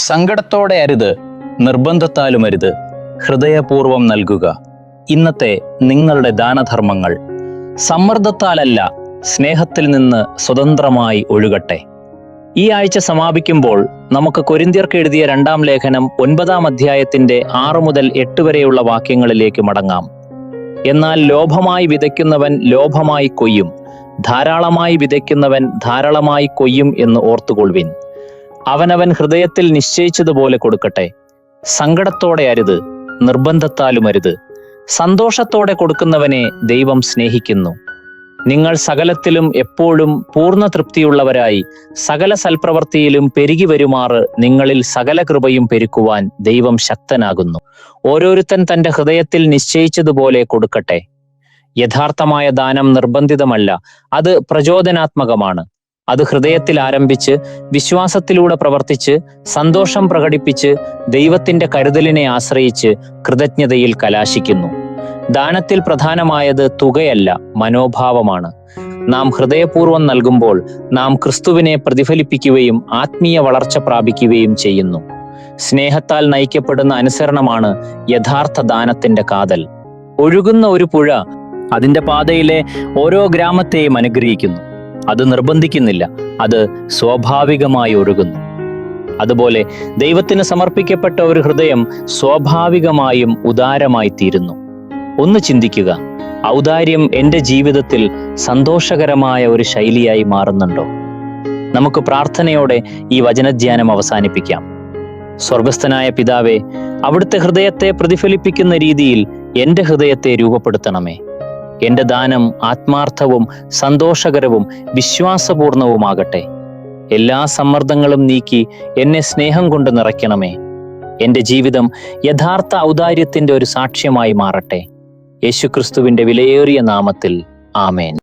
സങ്കടത്തോടെ അരുത്, നിർബന്ധത്താലും അരുത്, ഹൃദയപൂർവം നൽകുക. ഇന്നത്തെ നിങ്ങളുടെ ദാനധർമ്മങ്ങൾ സമ്മർദ്ദത്താലല്ല, സ്നേഹത്തിൽ നിന്ന് സ്വതന്ത്രമായി ഒഴുകട്ടെ. ഈ ആഴ്ച സമാപിക്കുമ്പോൾ നമുക്ക് കൊരിന്ത്യർക്ക് എഴുതിയ 2-ാം ലേഖനം 9-ാം അധ്യായത്തിന്റെ 6 മുതൽ 8 വരെയുള്ള വാക്യങ്ങളിലേക്ക് മടങ്ങാം. എന്നാൽ ലോഭമായി വിതയ്ക്കുന്നവൻ ലോഭമായി കൊയ്യും, ധാരാളമായി വിതയ്ക്കുന്നവൻ ധാരാളമായി കൊയ്യും എന്ന് ഓർത്തുകൊള്ളുവിൻ. അവനവൻ ഹൃദയത്തിൽ നിശ്ചയിച്ചതുപോലെ കൊടുക്കട്ടെ. സങ്കടത്തോടെ അരുത്, നിർബന്ധത്താലും അരുത്. സന്തോഷത്തോടെ കൊടുക്കുന്നവനെ ദൈവം സ്നേഹിക്കുന്നു. നിങ്ങൾ സകലത്തിലും എപ്പോഴും പൂർണ്ണ തൃപ്തിയുള്ളവരായി സകല സൽപ്രവൃത്തിയിലും പെരുകി വരുമാറ് നിങ്ങളിൽ സകല കൃപയും പെരുക്കുവാൻ ദൈവം ശക്തനാകുന്നു. ഓരോരുത്തൻ തന്റെ ഹൃദയത്തിൽ നിശ്ചയിച്ചതുപോലെ കൊടുക്കട്ടെ. യഥാർത്ഥമായ ദാനം നിർബന്ധിതമല്ല, അത് പ്രചോദനാത്മകമാണ്. അത് ഹൃദയത്തിൽ ആരംഭിച്ച് വിശ്വാസത്തിലൂടെ പ്രവർത്തിച്ച് സന്തോഷം പ്രകടിപ്പിച്ച് ദൈവത്തിന്റെ കരുതലിനെ ആശ്രയിച്ച് കൃതജ്ഞതയിൽ കലാശിക്കുന്നു. ദാനത്തിൽ പ്രധാനമായത് തുകയല്ല, മനോഭാവമാണ്. നാം ഹൃദയപൂർവ്വം നൽകുമ്പോൾ നാം ക്രിസ്തുവിനെ പ്രതിഫലിപ്പിക്കുകയും ആത്മീയ വളർച്ച പ്രാപിക്കുകയും ചെയ്യുന്നു. സ്നേഹത്താൽ നയിക്കപ്പെടുന്ന അനുസരണമാണ് യഥാർത്ഥ ദാനത്തിന്റെ കാതൽ. ഒഴുകുന്ന ഒരു പുഴ അതിന്റെ പാതയിലെ ഓരോ ഗ്രാമത്തെയും അനുഗ്രഹിക്കുന്നു. അത് നിർബന്ധിക്കുന്നില്ല, അത് സ്വാഭാവികമായി ഒഴുകുന്നു. അതുപോലെ ദൈവത്തിന് സമർപ്പിക്കപ്പെട്ട ഒരു ഹൃദയം സ്വാഭാവികമായും ഉദാരമായി തീരുന്നു. ഒന്ന് ചിന്തിക്കുക, ഔദാര്യം എൻ്റെ ജീവിതത്തിൽ സന്തോഷകരമായ ഒരു ശൈലിയായി മാറുന്നുണ്ടോ? നമുക്ക് പ്രാർത്ഥനയോടെ ഈ വചനധ്യാനം അവസാനിപ്പിക്കാം. സ്വർഗസ്ഥനായ പിതാവേ, അവിടുത്തെ ഹൃദയത്തെ പ്രതിഫലിപ്പിക്കുന്ന രീതിയിൽ എൻ്റെ ഹൃദയത്തെ രൂപപ്പെടുത്തണമേ. എൻ്റെ ദാനം ആത്മാർത്ഥവും സന്തോഷകരവും വിശ്വാസപൂർണവുമാകട്ടെ. എല്ലാ സമ്മർദ്ദങ്ങളും നീക്കി എന്നെ സ്നേഹം കൊണ്ട് നിറയ്ക്കണമേ. എൻ്റെ ജീവിതം യഥാർത്ഥ ഔദാര്യത്തിൻ്റെ ഒരു സാക്ഷ്യമായി മാറട്ടെ. യേശുക്രിസ്തുവിന്റെ വിലയേറിയ നാമത്തിൽ ആമേൻ.